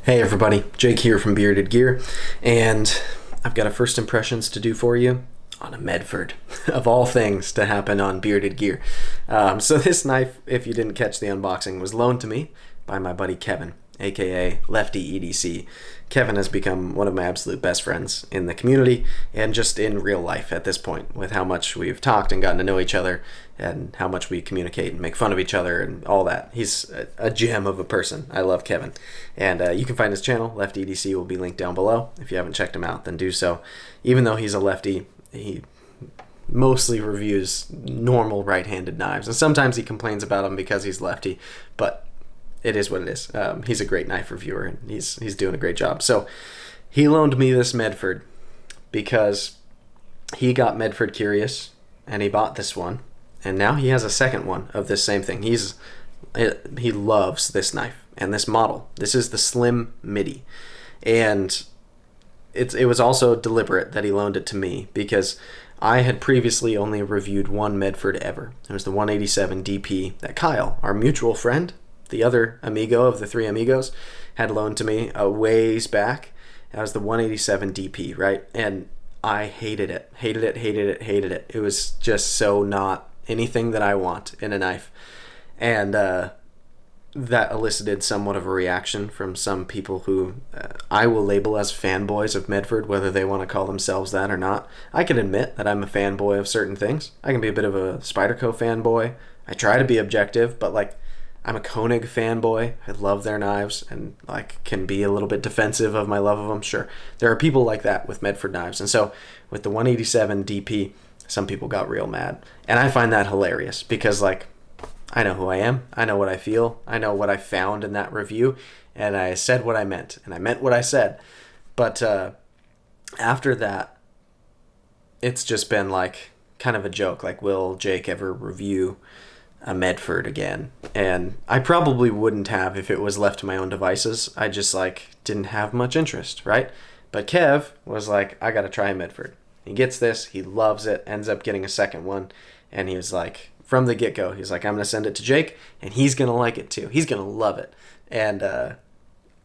Hey everybody, Jake here from Bearded Gear, and I've got a first impressions to do for you on a Medford, of all things to happen on Bearded Gear. So this knife, if you didn't catch the unboxing, was loaned to me by my buddy Kevin, aka LeftyEDC. Kevin has become one of my absolute best friends in the community and just in real life at this point, with how much we've talked and gotten to know each other and how much we communicate and make fun of each other and all that. He's a gem of a person. I love Kevin. And you can find his channel, LeftyEDC, will be linked down below. If you haven't checked him out, then do so. Even though he's a lefty, he mostly reviews normal right-handed knives. And sometimes he complains about them because he's lefty, but it is what it is. He's a great knife reviewer, and he's doing a great job. So he loaned me this Medford because he got Medford curious, and he bought this one. And now he has a second one of this same thing. He loves this knife and this model. This is the Slim Midi. And it was also deliberate that he loaned it to me because I had previously only reviewed one Medford ever. It was the 187 DP that Kyle, our mutual friend, the other amigo of the three amigos, had loaned to me a ways back. That was the 187 DP, right? And I hated it. Hated it, hated it, hated it. It was just so not anything that I want in a knife. And that elicited somewhat of a reaction from some people who I will label as fanboys of Medford, whether they want to call themselves that or not. I can admit that I'm a fanboy of certain things. I can be a bit of a Spyderco fanboy. I try to be objective, but like, I'm a Koenig fanboy. I love their knives and like can be a little bit defensive of my love of them. Sure, there are people like that with Medford knives. And so with the 187 DP, some people got real mad. And I find that hilarious because like, I know who I am. I know what I feel. I know what I found in that review. And I said what I meant. And I meant what I said. But after that, it's just been like kind of a joke. Like, will Jake ever review a Medford again? And I probably wouldn't have if it was left to my own devices. I just like didn't have much interest, right? But Kev was like, I gotta try a Medford. He gets this, he loves it, ends up getting a second one, and he was like, from the get-go, he's like, I'm gonna send it to Jake, and he's gonna like it too. He's gonna love it. And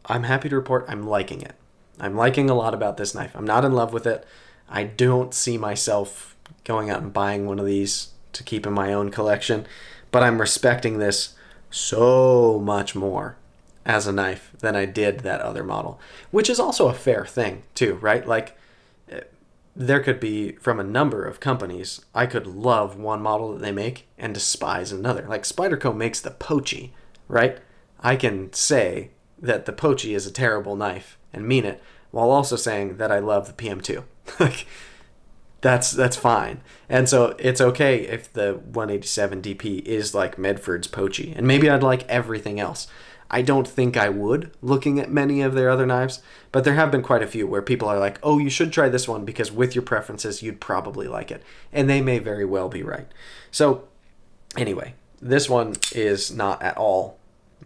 I'm happy to report I'm liking it. I'm liking a lot about this knife. I'm not in love with it. I don't see myself going out and buying one of these to keep in my own collection, but I'm respecting this so much more as a knife than I did that other model, which is also a fair thing too, right? Like, there could be, from a number of companies, I could love one model that they make and despise another. Like Spyderco makes the Pochi, right? I can say that the Pochi is a terrible knife and mean it, while also saying that I love the PM2. Like, that's fine. And so it's okay if the 187 DP is like Medford's Pochi, and maybe I'd like everything else. I don't think I would, looking at many of their other knives, but there have been quite a few where people are like, oh, you should try this one because with your preferences, you'd probably like it. And they may very well be right. So anyway, this one is not at all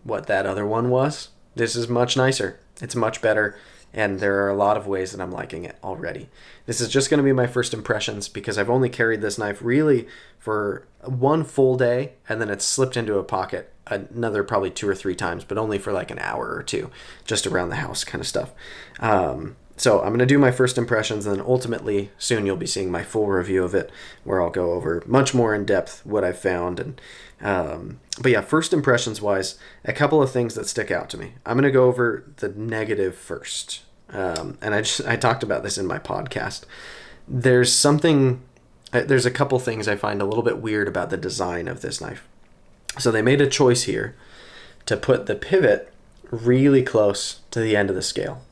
what that other one was. This is much nicer. It's much better. And there are a lot of ways that I'm liking it already. This is just going to be my first impressions because I've only carried this knife really for one full day, and then it's slipped into a pocket another probably 2 or 3 times, but only for like an hour or two, just around the house kind of stuff. So I'm going to do my first impressions, and then ultimately soon you'll be seeing my full review of it, where I'll go over much more in depth what I've found. And but yeah, first impressions wise, a couple of things that stick out to me. I'm going to go over the negative first. And I talked about this in my podcast. There's a couple things I find a little bit weird about the design of this knife. So they made a choice here to put the pivot really close to the end of the scale,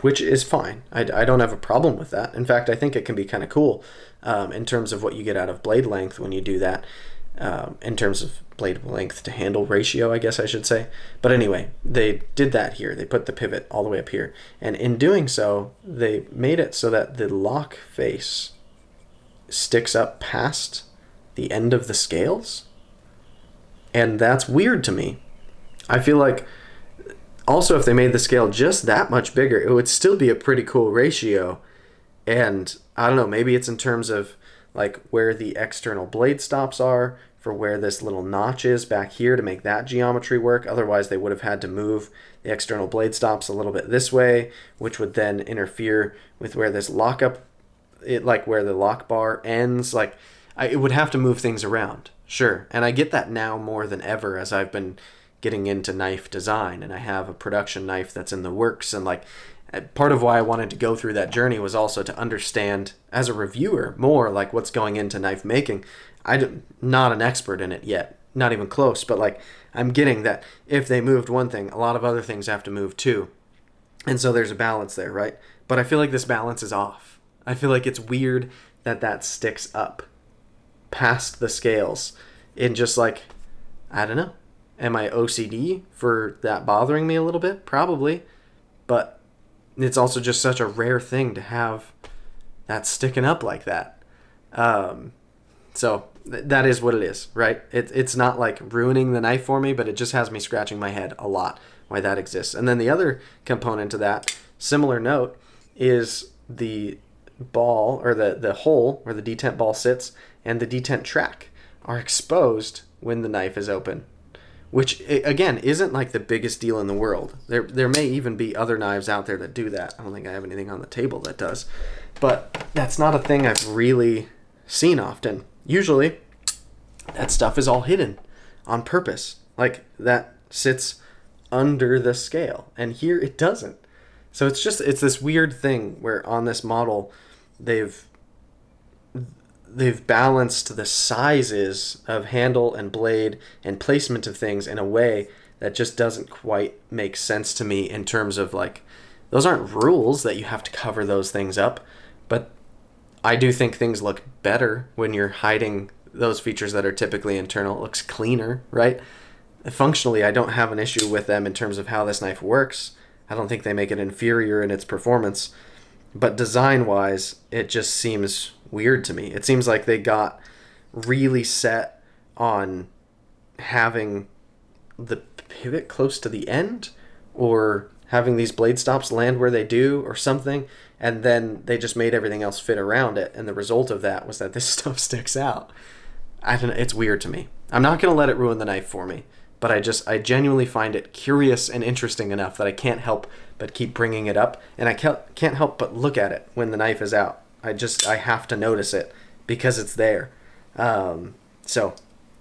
which is fine. I don't have a problem with that. In fact, I think it can be kind of cool in terms of what you get out of blade length when you do that, in terms of blade length to handle ratio, I guess I should say. But anyway, they did that here. They put the pivot all the way up here. And in doing so, they made it so that the lock face sticks up past the end of the scales. And that's weird to me. I feel like also if they made the scale just that much bigger, it would still be a pretty cool ratio. And I don't know, maybe it's in terms of like where the external blade stops are for where this little notch is back here to make that geometry work. Otherwise, they would have had to move the external blade stops a little bit this way, which would then interfere with where this lockup, like where the lock bar ends. Like, it would have to move things around, sure. And I get that now more than ever as I've been getting into knife design, and I have a production knife that's in the works. And like, part of why I wanted to go through that journey was also to understand as a reviewer more like what's going into knife making. I'm not an expert in it yet, not even close, but like I'm getting that if they moved one thing, a lot of other things have to move too. And so there's a balance there, right? But I feel like this balance is off. I feel like it's weird that that sticks up past the scales in just like, I don't know. Am I OCD for that bothering me a little bit? Probably. But it's also just such a rare thing to have that sticking up like that. So that is what it is, right? It's not like ruining the knife for me, but it just has me scratching my head a lot why that exists. And then the other component to that, similar note, is the ball, or the hole where the detent ball sits and the detent track are exposed when the knife is open, which again isn't like the biggest deal in the world. There may even be other knives out there that do that. I don't think I have anything on the table that does, but that's not a thing I've really seen often. Usually that stuff is all hidden on purpose, like that sits under the scale, and here it doesn't. So it's this weird thing where on this model they've balanced the sizes of handle and blade and placement of things in a way that just doesn't quite make sense to me in terms of like, those aren't rules that you have to cover those things up, but I do think things look better when you're hiding those features that are typically internal. It looks cleaner, right? Functionally, I don't have an issue with them in terms of how this knife works. I don't think they make it inferior in its performance, but design-wise, it just seems weird to me. It seems like they got really set on having the pivot close to the end, or having these blade stops land where they do or something, and then they just made everything else fit around it, and the result of that was that this stuff sticks out. I don't know, it's weird to me. I'm not going to let it ruin the knife for me, but I genuinely find it curious and interesting enough that I can't help but keep bringing it up, and I can't help but look at it when the knife is out. I have to notice it because it's there. So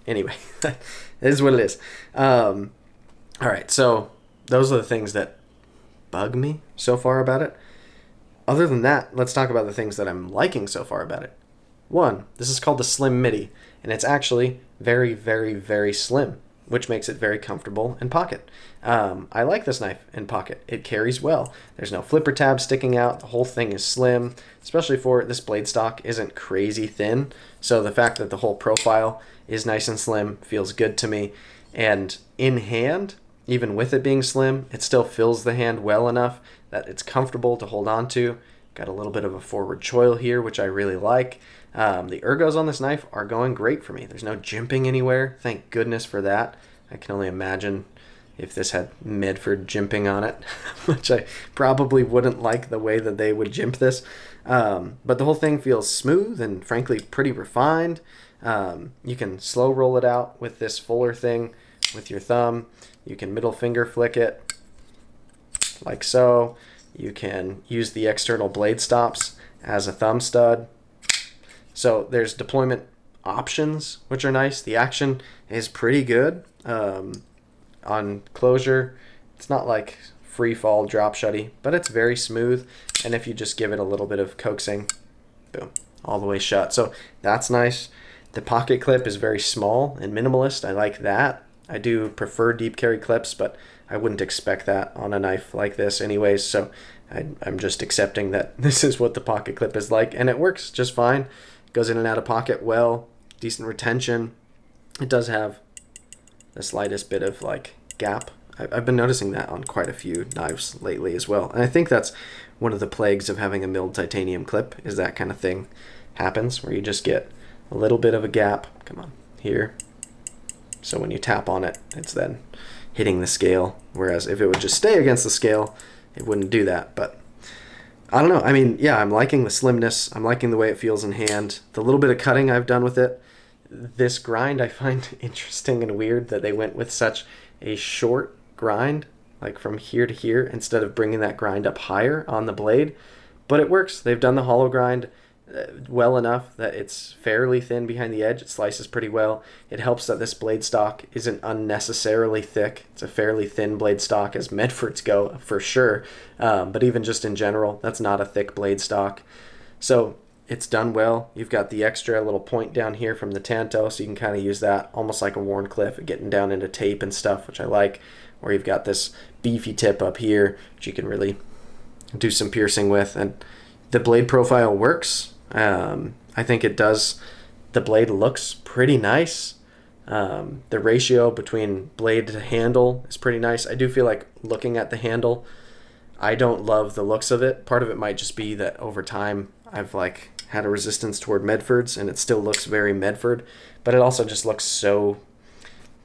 anyway, it is what it is. All right, so those are the things that bug me so far about it. Other than that, let's talk about the things that I'm liking so far about it. One, this is called the Slim Midi, and it's actually very, very, very slim, which makes it very comfortable in pocket. I like this knife in pocket. It carries well. There's no flipper tab sticking out. The whole thing is slim, especially for this blade stock isn't crazy thin. So the fact that the whole profile is nice and slim feels good to me. And in hand, even with it being slim, it still fills the hand well enough that it's comfortable to hold on to. Got a little bit of a forward choil here, which I really like. The ergos on this knife are going great for me. There's no jimping anywhere. Thank goodness for that. I can only imagine if this had Medford jimping on it, which I probably wouldn't like the way that they would jimp this. But the whole thing feels smooth and frankly pretty refined. You can slow roll it out with this fuller thing with your thumb. You can middle finger flick it like so. You can use the external blade stops as a thumb stud. So there's deployment options, which are nice. The action is pretty good. On closure, it's not like free fall drop shutty, but it's very smooth. And if you just give it a little bit of coaxing, boom, all the way shut. So that's nice. The pocket clip is very small and minimalist. I like that. I do prefer deep carry clips, but I wouldn't expect that on a knife like this anyways. So I'm just accepting that this is what the pocket clip is like, and it works just fine. It goes in and out of pocket well, decent retention. It does have the slightest bit of like gap. I've been noticing that on quite a few knives lately as well. And I think that's one of the plagues of having a milled titanium clip, is that kind of thing happens where you just get a little bit of a gap, come on, here. So when you tap on it, it's then hitting the scale. Whereas if it would just stay against the scale, it wouldn't do that. But I don't know. I mean, yeah, I'm liking the slimness. I'm liking the way it feels in hand. The little bit of cutting I've done with it, this grind I find interesting and weird that they went with such a short grind, like from here to here, instead of bringing that grind up higher on the blade. But it works. They've done the hollow grind well enough that it's fairly thin behind the edge. It slices pretty well. It helps that this blade stock isn't unnecessarily thick. It's a fairly thin blade stock as Medfords go, for sure. But even just in general, that's not a thick blade stock. So it's done well. You've got the extra little point down here from the Tanto, so you can kind of use that almost like a Wharncliffe, getting down into tape and stuff, which I like. Or you've got this beefy tip up here, which you can really do some piercing with. And the blade profile works. I think it does. The blade looks pretty nice. The ratio between blade to handle is pretty nice. I do feel like looking at the handle, I don't love the looks of it. Part of it might just be that over time I've like had a resistance toward Medfords, and it still looks very Medford, but it also just looks so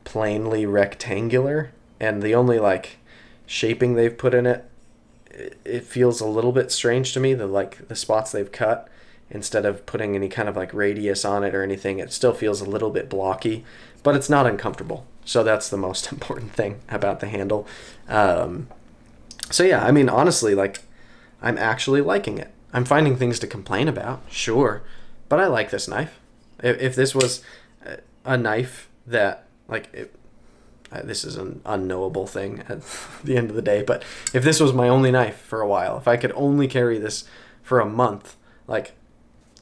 plainly rectangular, and the only like shaping they've put in it, it feels a little bit strange to me. The spots they've cut, instead of putting any kind of like radius on it or anything, it still feels a little bit blocky, but it's not uncomfortable. So that's the most important thing about the handle. So yeah, I mean, honestly, like, I'm actually liking it. I'm finding things to complain about, sure, but I like this knife. If this was a knife that, like, this is an unknowable thing at the end of the day, but if this was my only knife for a while, if I could only carry this for a month, like,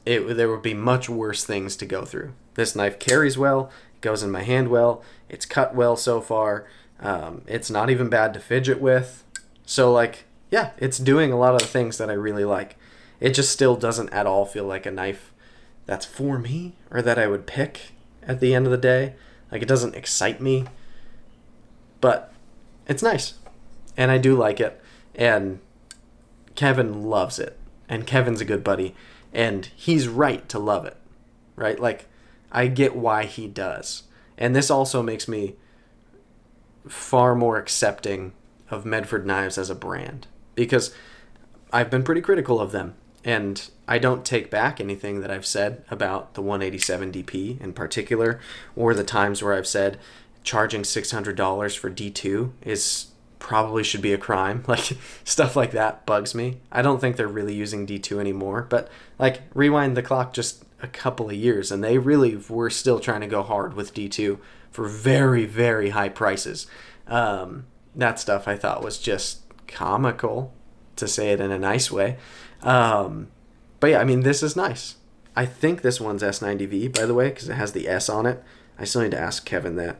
there would be much worse things to go through. This knife carries well, it goes in my hand well, it's cut well so far, it's not even bad to fidget with. So, like, yeah, it's doing a lot of the things that I really like. It just still doesn't at all feel like a knife that's for me or that I would pick at the end of the day. Like, it doesn't excite me, but it's nice, and I do like it, and Kevin loves it, and Kevin's a good buddy, and he's right to love it, right? Like, I get why he does, and this also makes me far more accepting of Medford knives as a brand, because I've been pretty critical of them, and I don't take back anything that I've said about the 187 DP in particular, or the times where I've said charging $600 for D2 is probably should be a crime. Like, stuff like that bugs me. I don't think they're really using D2 anymore, but like, rewind the clock just a couple of years and they really were still trying to go hard with D2 for very, very high prices. That stuff I thought was just comical, to say it in a nice way. But yeah, I mean, this is nice. I think this one's S90V, by the way, because it has the S on it. I still need to ask Kevin that.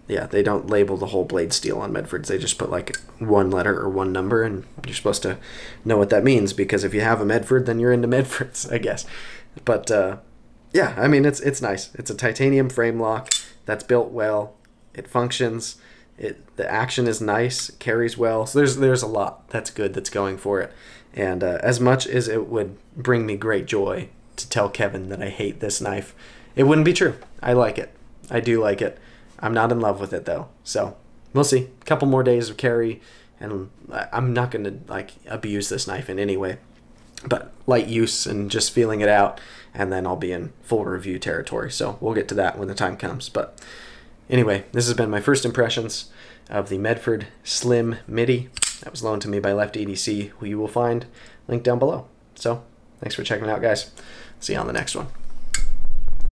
Yeah, they don't label the whole blade steel on Medfords. They just put like one letter or one number, and you're supposed to know what that means, because if you have a Medford, then you're into Medfords, I guess. But yeah, I mean, it's nice. It's a titanium frame lock that's built well. It functions. The action is nice, carries well. So there's a lot that's good that's going for it. And as much as it would bring me great joy to tell Kevin that I hate this knife, it wouldn't be true. I like it. I do like it. I'm not in love with it though. So we'll see. A couple more days of carry, and I'm not going to like abuse this knife in any way, but light use and just feeling it out, and then I'll be in full review territory. So we'll get to that when the time comes. But anyway, this has been my first impressions of the Medford Slim Midi that was loaned to me by LeftyEDC, who you will find linked down below. So thanks for checking it out, guys. See you on the next one.